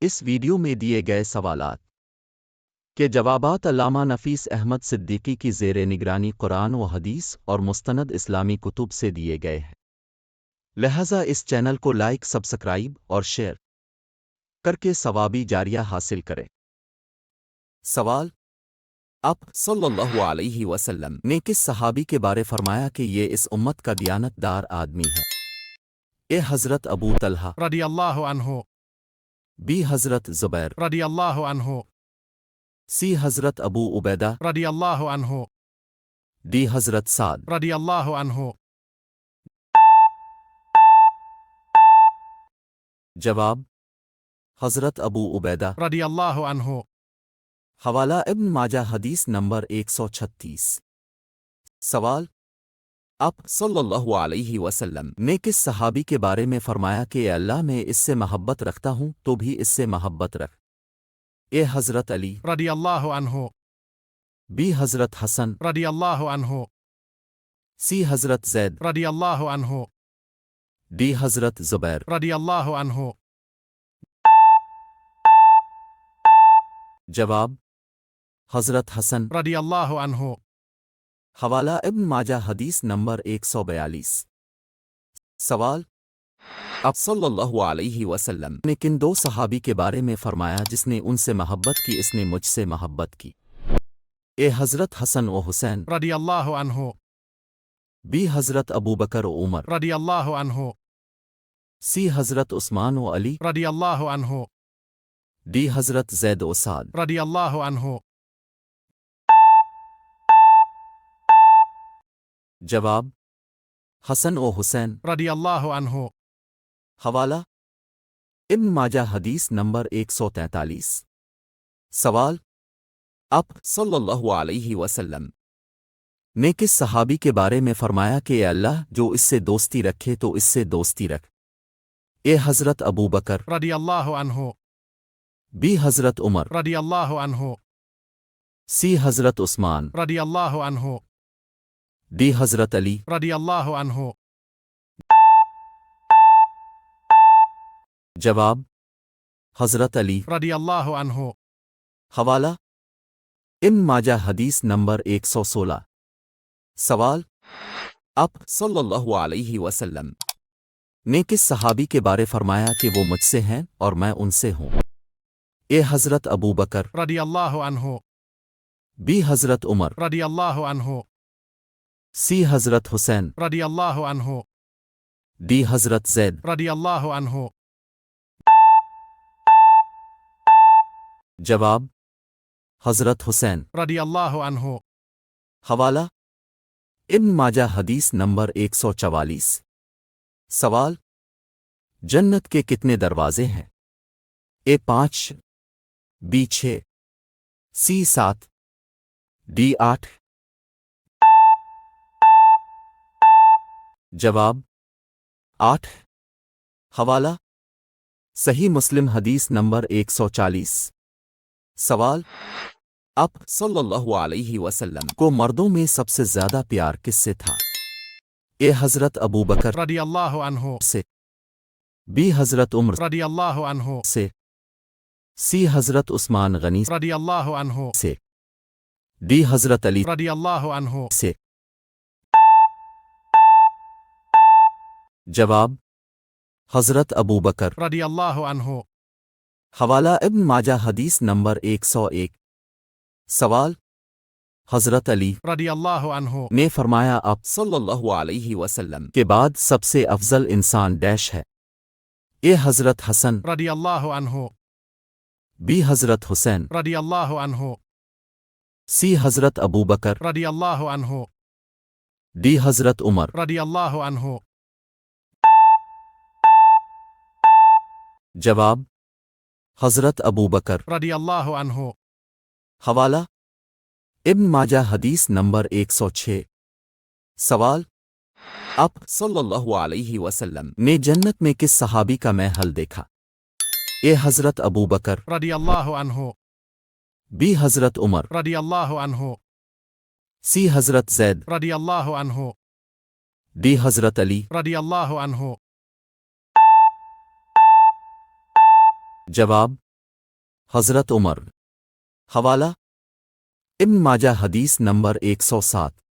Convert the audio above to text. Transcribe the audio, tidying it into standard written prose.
اس video میں دیے گئے سوالات کے جوابات علامہ نفیس احمد صدیقی کی زیر نگرانی قرآن و حدیث اور مستند اسلامی کتب سے دیے گئے ہیں، لہذا اس چینل کو لائک، سبسکرائب اور شیئر کر کے ثوابی جاریہ حاصل کریں۔ سوال: آپ صلی اللہ علیہ وسلم نے کس صحابی کے بارے فرمایا کہ یہ اس امت کا دیانت دار آدمی ہے؟ اے حضرت ابو طلحہ رضی اللہ عنہ، بی حضرت زبیر رضی اللہ عنہ، سی حضرت ابو عبیدہ رضی اللہ عنہ، ڈی حضرت سعد رضی اللہ عنہ۔ جواب: حضرت ابو عبیدہ۔ رضی اللہ عنہ۔ حوالہ ابن ماجہ حدیث نمبر 136۔ سوال: آپ صلی اللہ علیہ وسلم نے کس صحابی کے بارے میں فرمایا کہ اے اللہ، میں اس سے محبت رکھتا ہوں تو بھی اس سے محبت رکھ؟ اے حضرت علی رضی اللہ عنہ، بی حضرت حسن رضی اللہ عنہ، سی حضرت زید رضی اللہ عنہ، ڈی حضرت زبیر رضی اللہ عنہ۔ جواب: حضرت حسن۔ رضی اللہ عنہ۔ حوالہ ابن ماجہ حدیث نمبر 142۔ سوال: آپ صلی اللہ علیہ وسلم نے کن دو صحابی کے بارے میں فرمایا جس نے ان سے محبت کی اس نے مجھ سے محبت کی؟ اے حضرت حسن و حسین رضی اللہ عنہ، بی حضرت ابو بکر و عمر رضی اللہ عنہ، سی حضرت عثمان و علی رضی اللہ عنہ، ڈی حضرت زید و سعد رضی اللہ عنہ۔ جواب: حسن و حسین۔ رضی اللہ عنہ۔ حوالہ ابن ماجہ حدیث نمبر 143۔ سوال: آپ صلی اللہ علیہ وسلم نے کس صحابی کے بارے میں فرمایا کہ اے اللہ، جو اس سے دوستی رکھے تو اس سے دوستی رکھ؟ اے حضرت ابو بکر رضی اللہ عنہ، بی حضرت عمر رضی اللہ عنہ، سی حضرت عثمان رضی اللہ عنہ، ڈی حضرت علی رضی اللہ عنہ۔ جواب: حضرت علی رضی اللہ عنہ۔ حوالہ ابن ماجہ حدیث نمبر 116۔ سوال: آپ صلی اللہ علیہ وسلم نے کس صحابی کے بارے فرمایا کہ وہ مجھ سے ہیں اور میں ان سے ہوں؟ اے حضرت ابو بکر رضی اللہ عنہ، بی حضرت عمر رضی اللہ عنہ، سی حضرت حسین رضی اللہ عنہ، ڈی حضرت زید رضی اللہ عنہ۔ جواب: حضرت حسین۔ رضی اللہ عنہ۔ حوالہ ابن ماجہ حدیث نمبر 144۔ سوال: جنت کے کتنے دروازے ہیں؟ اے 5، بی 6، سی 7، ڈی 8۔ جواب: 8۔ حوالہ صحیح مسلم حدیث نمبر 140۔ سوال: آپ صلی اللہ علیہ وسلم کو مردوں میں سب سے زیادہ پیار کس سے تھا؟ اے حضرت ابو بکر رضی اللہ عنہ، سے، بی حضرت عمر رضی اللہ عنہ، سے، سی حضرت عثمان غنی رضی اللہ عنہ، سے، ڈی حضرت علی رضی اللہ عنہ۔ سے۔ جواب: حضرت ابو بکر۔ رضی اللہ عنہ۔ حوالہ ابن ماجہ حدیث نمبر 101۔ سوال: حضرت علی رضی اللہ عنہ نے فرمایا آپ صلی اللہ علیہ وسلم کے بعد سب سے افضل انسان ڈیش ہے؟ اے حضرت حسن رضی اللہ عنہ، بی حضرت حسین رضی اللہ عنہ، سی حضرت ابو بکر رضی اللہ عنہ، ڈی حضرت عمر رضی اللہ عنہ۔ جواب: حضرت ابو بکر۔ رضی اللہ عنہ۔ حوالہ ابن ماجہ حدیث نمبر 106۔ سوال: آپ صلی اللہ علیہ وسلم نے جنت میں کس صحابی کا محل دیکھا؟ اے حضرت ابو بکر رضی اللہ عنہ، بی حضرت عمر رضی اللہ عنہ، سی حضرت زید رضی اللہ عنہ، ڈی حضرت علی رضی اللہ عنہ۔ جواب: حضرت عمر. حوالہ ابن ماجہ حدیث نمبر 107.